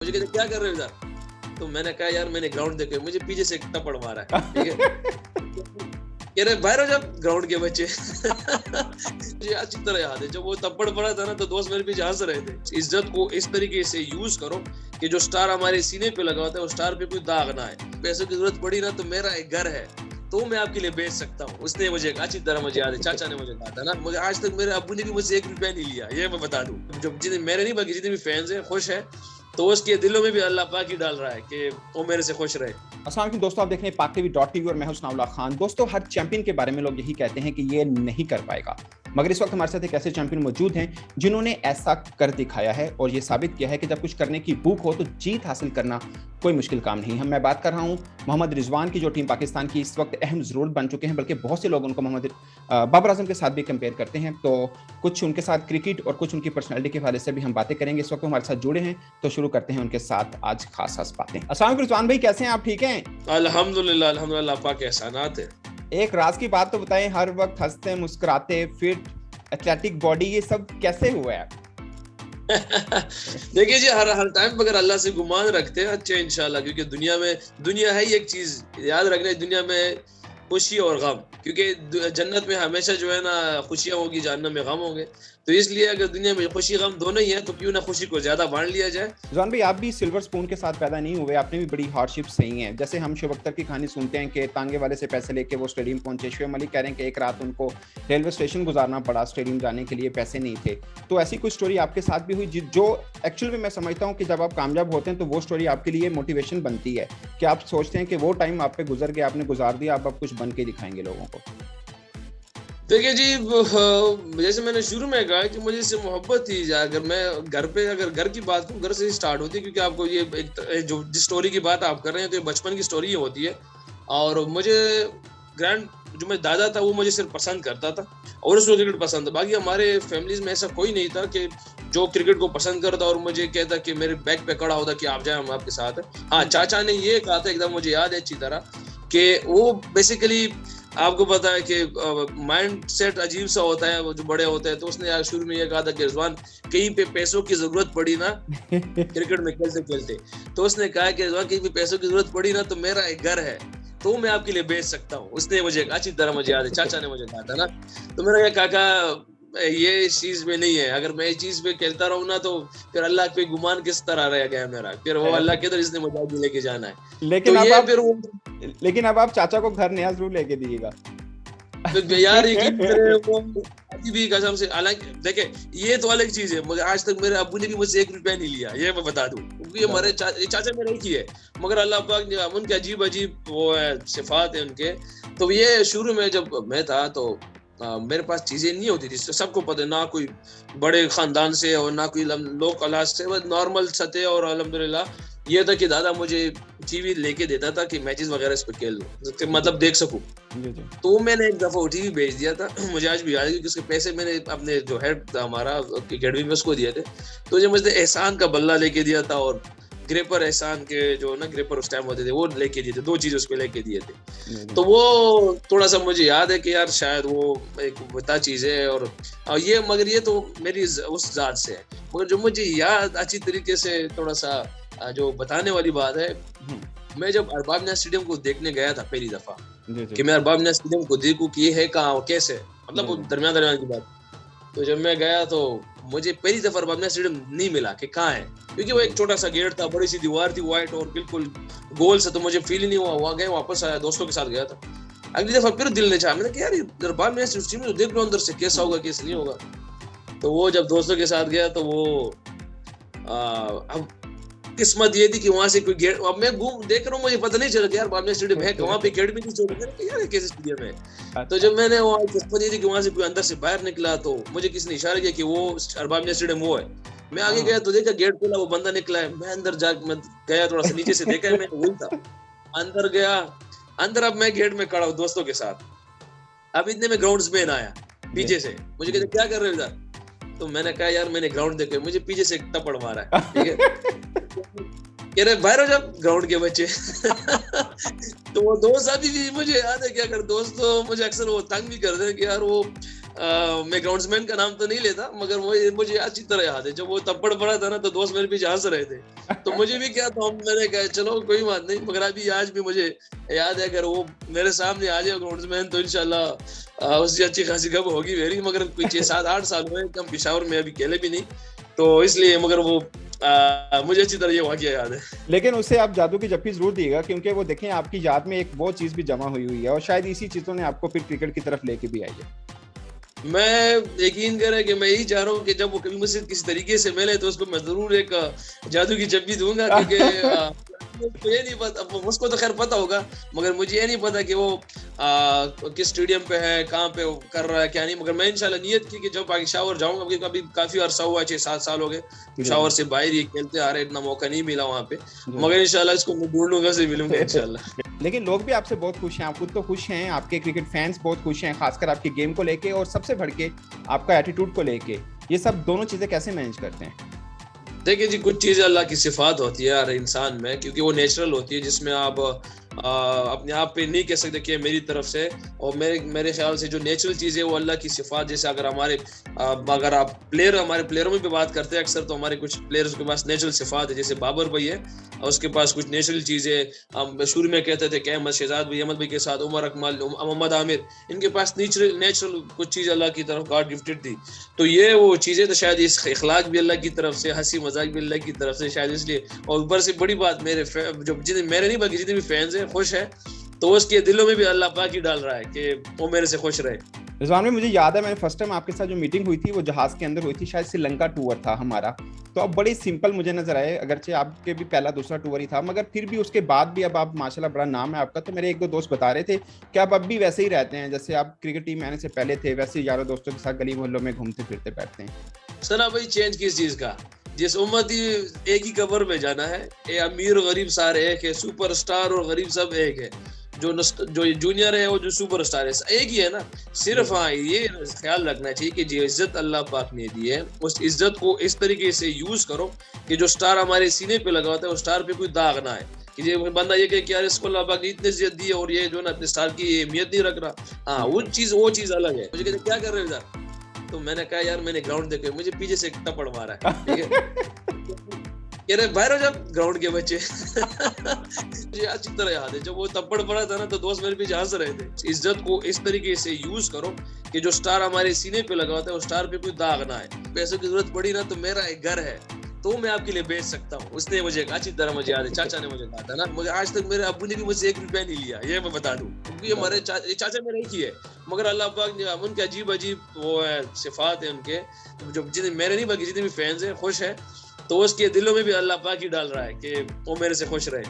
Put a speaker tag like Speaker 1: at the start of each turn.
Speaker 1: مجھے کہتے کیا کر رہے ہو ادھر؟ تو میں نے کہا یار میں نے گراؤنڈ دیکھا مجھے پیچھے سے ایک تپڑ مارا ہے. ٹھیک ہے, کہہ رہے باہر ہو جب گراؤنڈ کے بچے. مجھے اچھی طرح یاد ہے جب وہ تپڑ پڑا تھا نا تو دوست میرے پیچھے ہنس رہے تھے. عزت کو اس طریقے سے یوز کرو کہ جو سٹار ہمارے سینے پہ لگا ہوتا ہے وہ سٹار پہ کوئی داغ نہ ہے. پیسوں کی ضرورت پڑی نا تو میرا ایک گھر ہے تو میں آپ کے لیے بیچ سکتا ہوں. اس نے مجھے اچھی طرح مجھے یاد ہے, چاچا نے مجھے کہا تھا نا, مجھے آج تک میرے ابو نے بھی مجھ سے 1 روپیہ نہیں لیا, یہ میں بتا دوں. جو جتنے میرے نہیں بلکہ جتنے بھی فینس ہیں خوش ہیں تو اس کے دلوں میں بھی اللہ پاک ہی ڈال رہا ہے کہ وہ میرے سے خوش رہے.
Speaker 2: السلام علیکم دوستو, آپ دیکھ رہے ہیں پاک ٹی وی .tv اور میں ہوں ثناء اللہ خان. دوستو ہر چیمپئن کے بارے میں لوگ یہی کہتے ہیں کہ یہ نہیں کر پائے گا, مگر اس وقت ہمارے ساتھ ایک ایسے چیمپئن موجود ہیں جنہوں نے ایسا کر دکھایا ہے اور یہ ثابت کیا ہے کہ جب کچھ کرنے کی بھوک ہو تو جیت حاصل کرنا کوئی مشکل کام نہیں. میں بات کر رہا ہوں محمد رضوان کی, جو ٹیم پاکستان کی اس وقت اہم ضرورت بن چکے ہیں, بلکہ بہت سے لوگ ان کو محمد بابر اعظم کے ساتھ بھی کمپیئر کرتے ہیں. تو کچھ ان کے ساتھ کرکٹ اور کچھ ان کی پرسنالٹی کے حوالے سے بھی ہم باتیں کریں گے. اس وقت ہمارے ساتھ جڑے ہیں تو شروع کرتے ہیں ان کے ساتھ آج خاص باتیں. السلام علیکم رضوان بھائی, کیسے ہیں آپ؟ ٹھیک ہیں
Speaker 1: الحمدللہ پاک احسانات ہے.
Speaker 2: ایک راز کی بات تو بتائیں, ہر وقت ہنستے مسکراتے فٹ ایتھلیٹک باڈی, یہ سب کیسے ہوا ہے؟
Speaker 1: دیکھیے جی, ہر ٹائم اگر اللہ سے گمان رکھتے ہیں اچھے انشاءاللہ, کیونکہ دنیا ہے ہی ایک چیز یاد رکھنا, دنیا میں خوشی اور غم, کیونکہ جنت میں ہمیشہ جو ہے نا خوشیاں ہوگی, جہنم میں غم ہوں گے. تو اس لیے اگر دنیا میں خوشی غم دونوں ہی ہیں تو کیوں نہ خوشی کو زیادہ بانٹ لیا جائے.
Speaker 2: رضوان بھائی, آپ بھی سلور سپون کے ساتھ پیدا نہیں ہوئے, آپ نے بھی بڑی ہارڈ شپ سہی ہیں. جیسے ہم شعیب اختر کی کہانی سنتے ہیں کہ تانگے والے سے پیسے لے کے وہ اسٹیڈیم پہنچے. شعیب ملک کہہ رہے ہیں کہ ایک رات ان کو ریلوے اسٹیشن گزارنا پڑا, اسٹیڈیم جانے کے لیے پیسے نہیں تھے. تو ایسی کوئی اسٹوری آپ کے ساتھ بھی ہوئی جو ایکچوئل میں سمجھتا ہوں کہ جب آپ کامیاب ہوتے ہیں تو وہ اسٹوری آپ کے لیے موٹیویشن بنتی ہے کہ آپ سوچتے ہیں کہ وہ ٹائم آپ پہ گزر گیا, آپ نے گزار دیا, اب کچھ بن کے دکھائیں گے لوگوں کو.
Speaker 1: دیکھیے جی, جیسے میں نے شروع میں کہا کہ مجھے اس سے محبت تھی. اگر میں گھر کی بات کروں, گھر سے ہی سٹارٹ ہوتی ہے, کیونکہ آپ کو یہ جو جس سٹوری کی بات آپ کر رہے ہیں تو یہ بچپن کی سٹوری ہوتی ہے. اور مجھے جو میرا دادا تھا وہ مجھے صرف پسند کرتا تھا اور اس کو کرکٹ پسند تھا. باقی ہمارے فیملیز میں ایسا کوئی نہیں تھا کہ جو کرکٹ کو پسند کرتا اور مجھے کہتا کہ میرے بیک پہ کڑا ہوتا کہ آپ جائیں, ہم آپ کے ساتھ ہیں. ہاں, چاچا نے یہ کہا تھا ایک دم, مجھے یاد ہے اچھی طرح, کہ وہ بیسیکلی آپ کو پتا ہے کہ مائنڈ سیٹ عجیب سا ہوتا ہے وہ جو بڑے ہوتے ہیں. تو اس نے شروع میں یہ کہا تھا کہ رضوان کہیں پہ پیسوں کی ضرورت پڑی نا کرکٹ میں کھیلتے, تو اس نے کہا کہ رضوان کہیں پہ پیسوں کی ضرورت پڑی نا تو میرا ایک گھر ہے تو میں آپ کے لیے بیچ سکتا ہوں. اس نے مجھے اچھی طرح مجھے یاد ہے, چاچا نے مجھے کہا تھا نا. تو میرا کہا کاکا یہ اس چیز میں نہیں ہے, اگر میں اس چیز پہ کھیلتا رہوں نا تو پھر اللہ پہ گمان کس طرح رہ گیا میرا, پھر وہ اللہ کے در اس نے مجھے آگے لے کے جانا ہے.
Speaker 2: لیکن اب آپ چاچا کو گھر نیا ضرور لے کے دیجیے گا
Speaker 1: یار. بھی قسم سے, حالانکہ دیکھیں یہ تو الگ چیز ہے, مگر آج تک میرے ابو نے بھی مجھ سے 1 روپیہ نہیں لیا, یہ میں بتا دوں. کیونکہ ہمارے چاچا میرے ہی ہے, مگر اللہ پاک نے ان کے عجیب وہ ہے صفات ہیں ان کے. تو یہ شروع میں جب میں تھا تو میرے پاس چیزیں نہیں ہوتی تھی, سب کو پتہ, نہ کوئی بڑے خاندان سے اور نہ کوئی لو کلاس سے, بس نارمل سطح. اور الحمدللہ یہ تھا کہ دادا مجھے ٹی وی لے کے دیتا تھا کہ میچز وغیرہ اس پہ کھیل لوں, مطلب دیکھ سکوں. تو میں نے ایک دفعہ ٹی وی بیچ دیا تھا, مجھے آج بھی یاد ہے, کیونکہ اس کے پیسے میں نے اپنے جو ہیڈ تھا ہمارا اکیڈمی میں اس کو دیے تھے. تو جو مجھے احسان کا بلہ لے کے دیا تھا اور گریپر احسان کے جو نا گریپر اس ٹائم ہوتے تھے وہ لے کے دیے تھے, 2 چیز اس پہ لے کے دیے تھے. تو وہ تھوڑا سا مجھے یاد ہے کہ یار شاید وہ ایک بتا چیز ہے, اور یہ مگر یہ تو میری اس ذات سے ہے. مگر جو مجھے یاد اچھی طریقے سے تھوڑا سا جو بتانے والی بات ہے, میں جب ارباب نیا اسٹیڈیم کو دیکھنے گیا تھا پہلی دفعہ, کہ میں ارباب نیا اسٹیڈیم کو دیکھوں کہ یہ ہے کہاں اور کیسے, مطلب درمیان کی بات. تو جب میں گیا تو مجھے پہلی دفعہ ارباب نیا اسٹیڈیم نہیں ملا کہ کہاں ہے, کیونکہ وہ ایک چھوٹا سا گیٹ تھا, بڑی سی دیوار تھی وائٹ اور بالکل گول سے, تو مجھے فیل ہی نہیں ہوا. وہاں گیا, واپس آیا, دوستوں کے ساتھ گیا تھا. اگلی دفعہ پھر دل نے چاہا, میں نے کہا یار ارباب نیا اسٹیڈیم تو دیکھ لو اندر سے کیسا ہوگا کیسا نہیں ہوگا. تو وہ جب دوستوں کے ساتھ گیا تو وہ اب قسمت یہ تھی کہ وہاں سے کوئی گیٹ, اب میں دیکھ رہا ہوں, مجھے پتہ نہیں چلا کہ یار ارباب نیا اسٹیڈیم ہے, وہاں پہ گیٹ بھی نہیں چھوڑا, میں نے کہا یار کیسے اسٹیڈیم ہے. تو جب میں نے وہاں قسمت یہ تھی کہ وہاں سے کوئی اندر سے باہر نکلا تو مجھے کسی نے اشارہ کیا کہ وہ ارباب نیا اسٹیڈیم وہ ہے. میں آگے گیا تو دیکھا گیٹ کھلا, وہ بندہ نکلا ہے. میں اندر میں گیا, تھوڑا سا نیچے سے دیکھا, میں وہی تھا, اندر گیا. اب میں گیٹ میں کھڑا ہوں دوستوں کے ساتھ. اب اتنے میں گراؤنڈ مین آیا پیچھے سے, مجھے کہتے کیا کر رہے ہو ادھر؟ تو میں نے کہا یار میں نے گراؤنڈ دیکھا, مجھے پیچھے سے ایک تپڑ مارا ہے. ٹھیک ہے, کہہ رہے باہر ہو جب گراؤنڈ کے بچے. تو وہ دوست ابھی بھی مجھے یاد ہے کہ اگر دوست مجھے اکثر وہ تنگ بھی کرتے ہیں کہ یار وہ میں گراؤنڈز مین کا نام تو نہیں لیتا مگر وہ مجھے اچھی طرح یاد ہے جب وہ تپڑ پڑا تھا نا تو دوست میرے پیچھے ہنس رہے تھے تو مجھے بھی کیا تھا میں نے کہا چلو کوئی بات نہیں مگر ابھی آج بھی مجھے یاد ہے اگر وہ میرے سامنے آ جائے گراؤنڈز مین تو انشاءاللہ اس سے اچھی خاصی گپ ہوگی میری مگر کوئی 6-7-8 سال ہوئے ہم پشاور میں ابھی کھیلے بھی نہیں تو اس لیے مگر وہ مجھے اچھی طرح یہ واقعہ یاد ہے.
Speaker 2: لیکن اسے آپ جادو کی جپی ضرور دیے گا کیونکہ وہ دیکھیں آپ کی یاد میں ایک وہ چیز بھی جمع ہوئی ہے اور شاید اسی چیزوں نے آپ کو پھر کرکٹ کی طرف لے کے بھی آئی ہے.
Speaker 1: میں یقین کریں کہ میں یہی چاہ رہا ہوں کہ جب وہ کبھی مجھ سے کسی طریقے سے ملے تو اس کو میں ضرور ایک جادو کی جپی دوں گا کیونکہ یہ نہیں پتا اس کو تو خیر پتا ہوگا مگر مجھے یہ نہیں پتا کہ وہ کس اسٹیڈیم پہ ہے کہاں پہ کر رہا ہے کیا نہیں مگر میں انشاءاللہ نیت کی کہ جب پشاور جاؤں گا کیونکہ ابھی کافی عرصہ ہوا 6-7 سال ہو گئے پشاور سے باہر یہ کھیلتے آ رہے اتنا موقع نہیں ملا وہاں پہ مگر انشاءاللہ اس کو میں ڈھونڈوں گا سے ملوں گا انشاءاللہ.
Speaker 2: لیکن لوگ بھی آپ سے بہت خوش ہیں آپ خود تو خوش ہیں آپ کے کرکٹ فینس بہت خوش ہیں خاص کر آپ کی گیم کو لے کے اور سب سے بڑھ کے آپ کا ایٹیٹیوڈ کو لے کے یہ سب دونوں چیزیں کیسے مینج کرتے ہیں؟
Speaker 1: دیکھیں جی کچھ چیزیں اللہ کی صفات ہوتی ہے ہر انسان میں کیونکہ وہ نیچرل ہوتی ہے جس میں آپ اپنے آپ پہ نہیں کہہ سکتے کہ میری طرف سے اور میرے خیال سے جو نیچرل چیز ہے وہ اللہ کی صفات جیسے اگر آپ ہمارے پلیئروں میں بھی بات کرتے ہیں اکثر تو ہمارے کچھ پلیئرز کے پاس نیچرل صفات ہے جیسے بابر بھائی ہے اور اس کے پاس کچھ نیچرل چیزیں ہم شروع میں کہتے تھے کہ احمد شہزاد بھائی احمد بھائی کے ساتھ عمر اکمل محمد عامر ان کے پاس نیچرل کچھ چیز اللہ کی طرف گاڈ گفٹڈ تھی تو یہ وہ چیزیں تو شاید اس اخلاق بھی اللہ کی طرف سے ہنسی مذاق بھی اللہ کی طرف سے شاید اس لیے اور اوپر سے بڑی بات میرے نہیں بلکہ جتنے بھی فینز ہیں خوش ہیں تو اس کے دلوں میں بھی اللہ پاک ہی ڈال رہا ہے کہ وہ میرے سے خوش رہے.
Speaker 2: رضوان بھائی مجھے یاد ہے میں نے فرسٹ ٹائم آپ کے ساتھ جو میٹنگ ہوئی تھی وہ جہاز کے اندر ہوئی تھی شاید سری لنکا ٹور تھا ہمارا تو اب بڑی سمپل مجھے نظر آئے اگرچہ آپ کے بھی پہلا دوسرا ٹور ہی تھا مگر پھر بھی اس کے بعد بھی اب آپ ماشاءاللہ بڑا نام ہے آپ کا تو میرے ایک دو دوست بتا رہے تھے کہ آپ اب بھی ویسے ہی رہتے ہیں جیسے آپ کرکٹ ٹیم آنے سے پہلے تھے ویسے یاروں دوستوں کے ساتھ گلی محلوں میں گھومتے پھرتے بیٹھتے ہیں.
Speaker 1: سنا بھائی چینج کس چیز کا جس امت ہی ایک ہی قبر میں جانا ہے اے امیر اور غریب سارے ایک ہے سپر اسٹار اور غریب سب ایک ہے جو جونیئر ہے وہ جو سپر اسٹار ہے ایک ہی ہے نا صرف ہاں یہ خیال رکھنا چاہیے کہ جو عزت اللہ پاک نے دی ہے اس عزت کو اس طریقے سے یوز کرو کہ جو اسٹار ہمارے سینے پہ لگا ہوتا ہے اس اسٹار پہ کوئی داغ نہ آئے کہ یہ بندہ یہ کہ یار اس کو اللہ پاک نے اتنی عزت دی ہے اور یہ جو نا اپنے اسٹار کی اہمیت نہیں رکھ رہا ہاں وہ چیز الگ ہے. مجھے کہتے کیا کر رہے ہو ادھر تو میں نے کہا یار میں نے گراؤنڈ دیکھا مجھے پیچھے سے ایک ٹپڑ مارا ہے ٹھیک ہے کہہ رہے باہر ہو جب گراؤنڈ کے بچے مجھے اچھی طرح یاد ہے جب وہ تپڑ پڑا تھا نا تو دوست میرے پیچھے ہنس رہے تھے. عزت کو اس طریقے سے یوز کرو کہ جو اسٹار ہمارے سینے پہ لگا ہوتا ہے اس اسٹار پہ کوئی داغ نہ آئے. پیسوں کی ضرورت پڑی نا تو میرا ایک گھر ہے تو میں آپ کے لیے بیچ سکتا ہوں. اس نے مجھے اچھی طرح مجھے یاد ہے چاچا نے مجھے کہا تھا نا مجھے آج تک میرے ابو نے بھی مجھ سے 1 روپیہ نہیں لیا یہ میں بتا دوں کیونکہ یہ ہمارے چاچا میرے ہی ہے مگر اللہ پاک نے ان کے عجیب وہ ہے صفات ہیں ان کے جو جتنے میرے نہیں بلکہ جتنے بھی فینز ہیں خوش ہیں تو اس کے دلوں میں بھی اللہ پاک ہی ڈال رہا ہے کہ وہ میرے سے خوش رہے.